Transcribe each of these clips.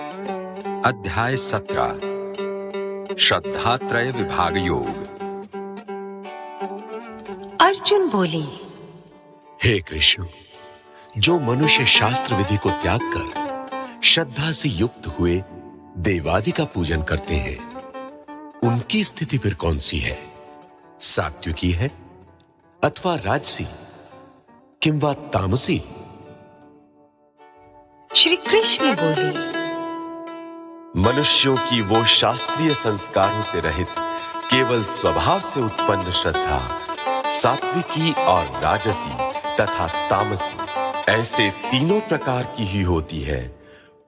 अध्याय 17 श्रद्धात्रय विभाग योग। अर्जुन बोले, हे कृष्ण, जो मनुष्य शास्त्र विधि को त्याग कर श्रद्धा से युक्त हुए देवादि का पूजन करते हैं, उनकी स्थिति फिर कौन सी है? सात्विकी है अथवा राजसी किंवा तामसी? श्री कृष्ण बोले, मनुष्यों की वो शास्त्रीय संस्कारों से रहित केवल स्वभाव से उत्पन्न श्रद्धा सात्विकी और राजसी तथा तामसी ऐसे तीनों प्रकार की ही होती है,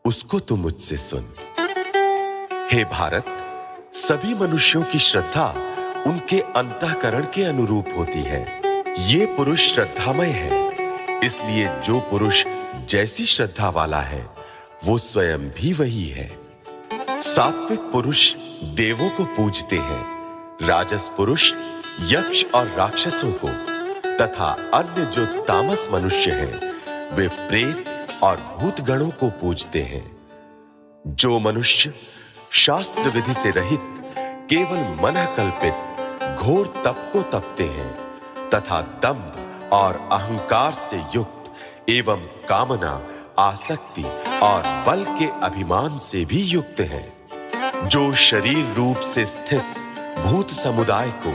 उसको तू मुझसे सुन। हे भारत, सभी मनुष्यों की श्रद्धा उनके अंतःकरण के अनुरूप होती है। ये पुरुष श्रद्धामय है, इसलिए जो पुरुष जैसी श्रद्धा वाला है वो स्वयं भी वही है। सात्विक पुरुष देवों को पूजते हैं, राजस पुरुष यक्ष और राक्षसों को, तथा अन्य जो तामस मनुष्य हैं वे प्रेत और भूत गणों को पूजते हैं। जो मनुष्य शास्त्र विधि से रहित केवल मन कल्पित घोर तप को तपते हैं तथा दंभ और अहंकार से युक्त एवं कामना, आसक्ति और बल के अभिमान से भी युक्त हैं, जो शरीर रूप से स्थित भूत समुदाय को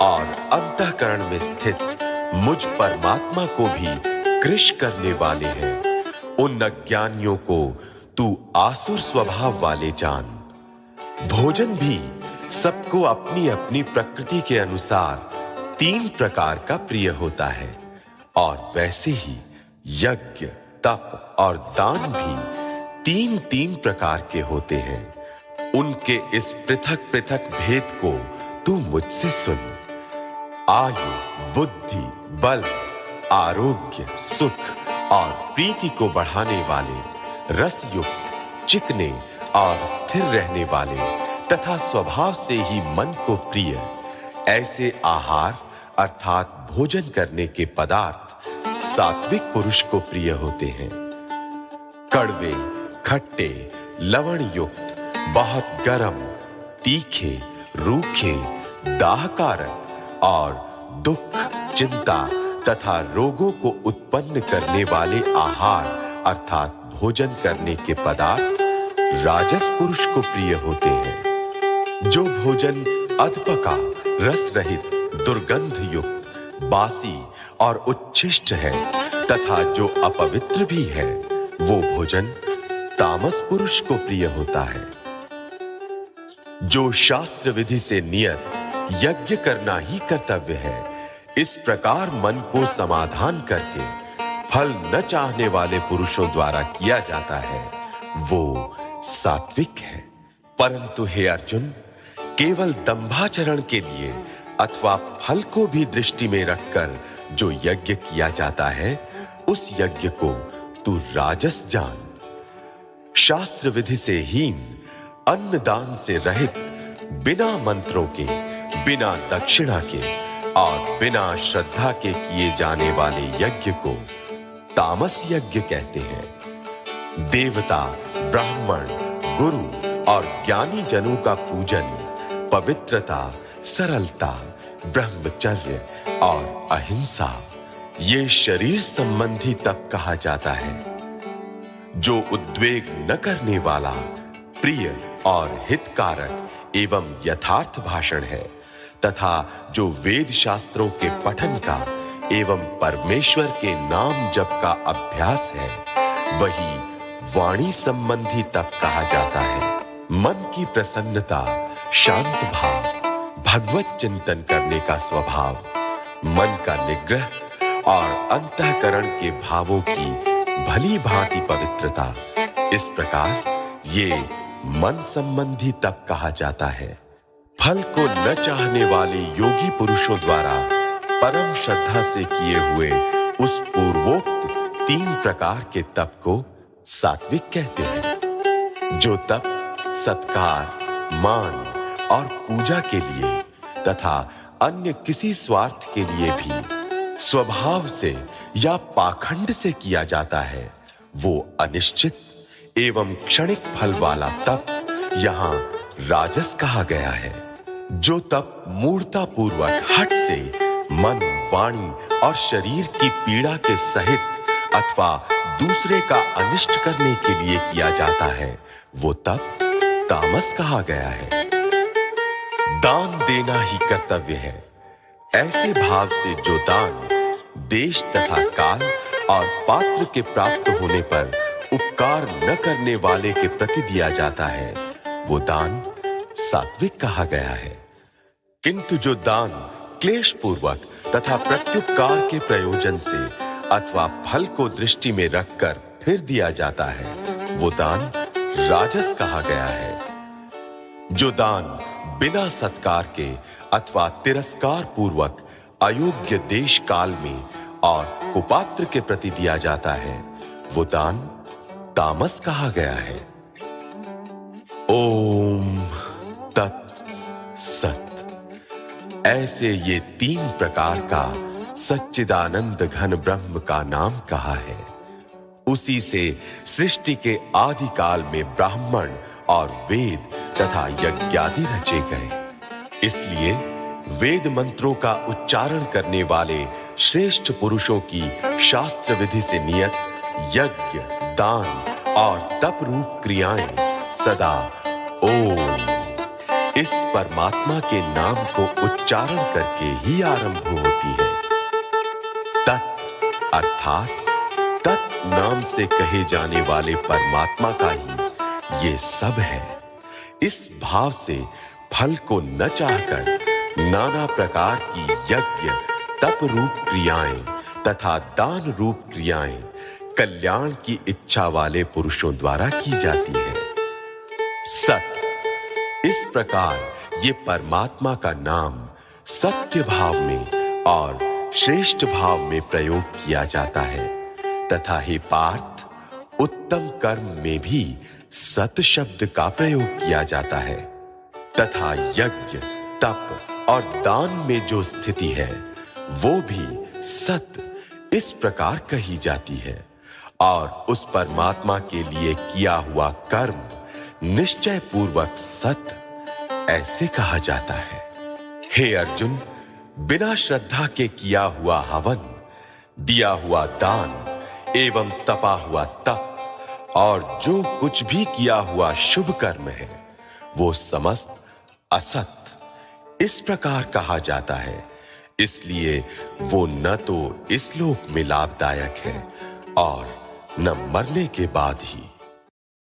और अंतःकरण में स्थित मुझ परमात्मा को भी कृश करने वाले हैं, उन अज्ञानियों को तू आसुर स्वभाव वाले जान। भोजन भी सबको अपनी अपनी प्रकृति के अनुसार 3 प्रकार का प्रिय होता है, और वैसे ही यज्ञ, तप और दान भी 3-3 प्रकार के होते हैं। उनके इस पृथक पृथक भेद को तू मुझसे सुन। आयु, बुद्धि, बल, आरोग्य, सुख और प्रीति को बढ़ाने वाले, रस युक्त, चिकने और स्थिर रहने वाले तथा स्वभाव से ही मन को प्रिय ऐसे आहार अर्थात भोजन करने के पदार्थ सात्विक पुरुष को प्रिय होते हैं। कड़वे, खट्टे, लवण युक्त, बहुत गर्म, तीखे, रूखे, दाहकारक और दुख, चिंता तथा रोगों को उत्पन्न करने वाले आहार अर्थात भोजन करने के पदार्थ राजस पुरुष को प्रिय होते हैं। जो भोजन अधपका, रस रहित, दुर्गंध युक्त, बासी और उच्छिष्ट है तथा जो अपवित्र भी है, वो भोजन तामस पुरुष को प्रिय होता है। जो शास्त्र विधि से नियत यज्ञ करना ही कर्तव्य है, इस प्रकार मन को समाधान करके फल न चाहने वाले पुरुषों द्वारा किया जाता है, वो सात्विक है। परंतु हे अर्जुन, केवल दंभाचरण के लिए अथवा फल को भी दृष्टि में रखकर जो यज्ञ किया जाता है, उस यज्ञ को तू राजस जान। शास्त्र विधि से हीन, अन्न दान से रहित, बिना मंत्रों के, बिना दक्षिणा के और बिना श्रद्धा के किए जाने वाले यज्ञ को तामस यज्ञ कहते हैं। देवता, ब्राह्मण, गुरु और ज्ञानी जनों का पूजन पवित्रता, सरलता, ब्रह्मचर्य और अहिंसा, ये शरीर संबंधी तप कहा जाता है। जो उद्वेग न करने वाला, प्रिय और हितकारक एवं यथार्थ भाषण है तथा जो वेद शास्त्रों के पठन का एवं परमेश्वर के नाम जप का अभ्यास है, वही वाणी संबंधी तप कहा जाता है। मन की प्रसन्नता, शांत भाव, भगवत चिंतन करने का स्वभाव, मन का निग्रह और अंतःकरण के भावों की भली भांति पवित्रता, इस प्रकार ये मन संबंधी तप कहा जाता है। फल को न चाहने वाले योगी पुरुषों द्वारा परम श्रद्धा से किए हुए उस पूर्वोक्त 3 प्रकार के तप को सात्विक कहते हैं। जो तप सत्कार, मान और पूजा के लिए तथा अन्य किसी स्वार्थ के लिए भी स्वभाव से या पाखंड से किया जाता है, वो अनिश्चित एवं क्षणिक फल वाला तप यहाँ राजस कहा गया है। जो तप मूढ़ता पूर्वक हठ से मन, वाणी और शरीर की पीड़ा के सहित अथवा दूसरे का अनिष्ट करने के लिए किया जाता है, वो तप तामस कहा गया है। दान देना ही कर्तव्य है। ऐसे भाव से जो दान देश तथा काल और पात्र के प्राप्त होने पर उपकार न करने वाले के प्रति दिया जाता है, वो दान सात्विक कहा गया है। किंतु जो दान क्लेश पूर्वक तथा प्रत्युपकार के प्रयोजन से अथवा फल को दृष्टि में रखकर फिर दिया जाता है, वो दान राजस कहा गया है। जो दान बिना सत्कार के अथवा तिरस्कार पूर्वक अयोग्य देश काल में और कुपात्र के प्रति दिया जाता है, वो दान तामस कहा गया है। ओम तत् सत। ऐसे ये 3 प्रकार का सच्चिदानंद घन ब्रह्म का नाम कहा है। उसी से सृष्टि के आदि काल में ब्राह्मण और वेद तथा यज्ञादि रचे गए। इसलिए वेद मंत्रों का उच्चारण करने वाले श्रेष्ठ पुरुषों की शास्त्र विधि से नियत यज्ञ, दान और तप रूप क्रियाएं सदा ओम इस परमात्मा के नाम को उच्चारण करके ही आरंभ होती है। तत् अर्थात तत् नाम से कहे जाने वाले परमात्मा का ही ये सब है। इस भाव से फल को न चाहकर नाना प्रकार की यज्ञ, तप रूप क्रियाएं तथा दान रूप क्रियाएं कल्याण की इच्छा वाले पुरुषों द्वारा की जाती है। सत। इस प्रकार ये परमात्मा का नाम सत्य भाव में और श्रेष्ठ भाव में प्रयोग किया जाता है तथा हे पार्थ, उत्तम कर्म में भी सत शब्द का प्रयोग किया जाता है तथा यज्ञ, तप और दान में जो स्थिति है वो भी सत इस प्रकार कही जाती है और उस परमात्मा के लिए किया हुआ कर्म निश्चय पूर्वक सत ऐसे कहा जाता है। हे अर्जुन, बिना श्रद्धा के किया हुआ हवन, दिया हुआ दान एवं तपा हुआ तप और जो कुछ भी किया हुआ शुभ कर्म है, वो समस्त असत इस प्रकार कहा जाता है। इसलिए वो न तो इस लोक में लाभदायक है और न मरने के बाद ही।